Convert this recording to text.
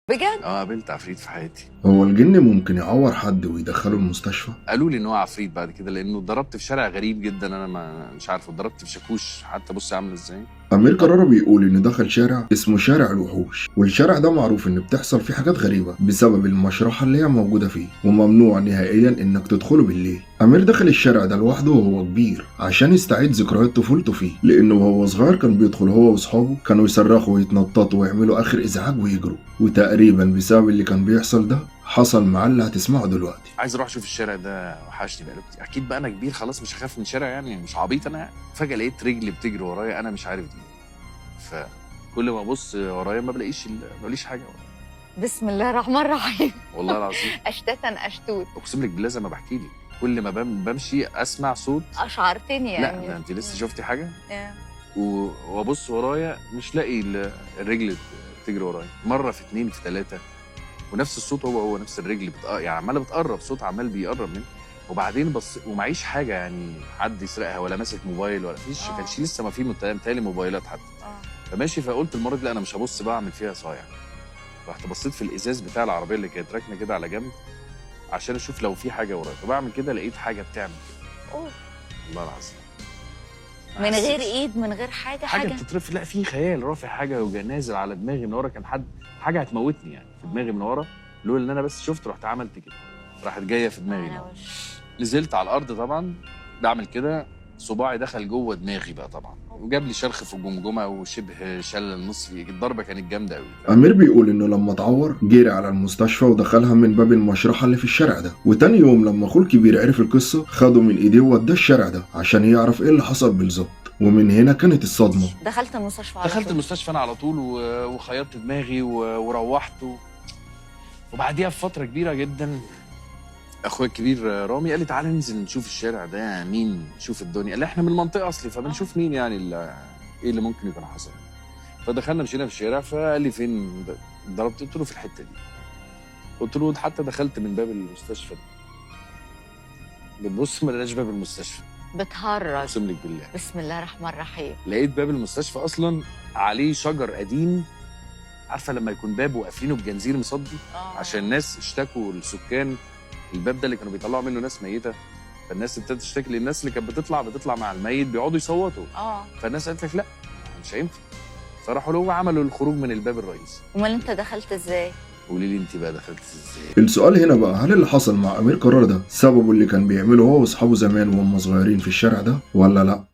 بجد؟ قابلت عفريت في حياتي. هو الجن ممكن يعور حد ويدخله المستشفى؟ قالوا لي ان هو عفريت بعد كده، لانه اتضربت في شارع غريب جدا، انا مش عارف، اتضربت في شاكوش حتى، بص عامل ازاي. أمير كرارة بيقول إن دخل شارع اسمه شارع الوحوش، والشارع ده معروف إن بتحصل فيه حاجات غريبة بسبب المشرحة اللي هي موجودة فيه، وممنوع نهائيا إنك تدخله بالليل. أمير دخل الشارع ده لوحده وهو كبير عشان يستعيد ذكريات طفولته فيه، لأنه وهو صغير كان بيدخل هو وأصحابه، كانوا يصرخوا ويتنططوا ويعملوا آخر إزعاج ويجروا، وتقريبا بسبب اللي كان بيحصل ده حصل معاه اللي هتسمعه دلوقتي. عايز اروح اشوف الشارع ده، وحشني بقاله كتير. اكيد بقى انا كبير خلاص، مش هخاف من شارع يعني، مش عبيط انا يعني. فجاه لقيت رجلي بتجري ورايا، انا مش عارف دي، فكل ما ابص ورايا ما بلاقيش حاجه ورايا. بسم الله الرحمن الرحيم. والله العظيم اشتتا اشتوت. اقسم لك بالله زي ما بحكي لك، كل ما بمشي اسمع صوت. اشعرتني يعني. لا ده انت لسه شفتي حاجه. آه. وابص ورايا مش لاقي الرجل تجري ورايا، مره في اتنين في تلاته، ونفس الصوت هو نفس الرجل يعني عماله بتقرب، صوت عمال بيقرب مني. وبعدين بص، ومعيش حاجه يعني حد يسرقها، ولا ماسك موبايل، ولا فيش، كانش لسه ما في متهيألي موبايلات حتى. فماشي، فقلت المره دي لا انا مش هبص بقى اعمل فيها صايع. رحت بصيت في الازاز بتاع العربيه اللي كانت راكنه كده على جنب عشان اشوف لو في حاجه ورايا، فبعمل كده لقيت حاجه بتعمل كده. أوه. والله العظيم من غير ايد، من غير حاجه بتترفع. لا في خيال، رافع حاجه نازل على دماغي من ورا، كان حاجه هتموتني يعني في دماغي من ورا، لولا ان انا بس شفت رحت عملت كده، راحت جايه في دماغي. نزلت على الارض طبعا بعمل كده، صباعي دخل جوه دماغي بقى طبعا، وجاب لي شرخ في الجمجمه وشبه شلل نصفي، الضربه كانت جامده قوي. أمير بيقول إنه لما اتعور جري على المستشفى ودخلها من باب المشرحة اللي في الشارع ده، وتاني يوم لما أخوه الكبير عرف القصة خده من إيديه ووداه الشارع ده عشان يعرف إيه اللي حصل بالظبط، ومن هنا كانت الصدمة. دخلت المستشفى على دخلت طول. المستشفى انا على طول، وخيطت دماغي وروحت وبعديها بفتره كبيره جدا اخويا الكبير رامي قال لي تعالى ننزل نشوف الشارع ده مين، نشوف الدنيا، قال لي احنا من المنطقه اصلي فبنشوف مين يعني ايه اللي ممكن يكون حصل. فدخلنا مشينا في الشارع، فقال لي فين ضربت، قلت له في الحته دي، قلت له حتى دخلت من باب المستشفى بتبص ما لقيناش باب المستشفى. بتهرج. اقسم لك بالله. بسم الله الرحمن الرحيم. لقيت باب المستشفى اصلا عليه شجر قديم، عارفه لما يكون باب وقافلينه بجنزير مصدي عشان الناس اشتكوا السكان الباب ده اللي كانوا بيطلعوا منه ناس ميته، فالناس ابتدت تشتكي للناس اللي كانت بتطلع مع الميت بيقعدوا يصوتوا. فالناس قالت لك لا مش هينفع، فراحوا له وعملوا الخروج من الباب الرئيسي. امال انت دخلت ازاي؟ قولي لي انت بقى دخلت ازاي؟ السؤال هنا بقى، هل اللي حصل مع أمير كرارة ده سببه اللي كان بيعمله هو وأصحابه زمان وهم صغيرين في الشارع ده ولا لأ؟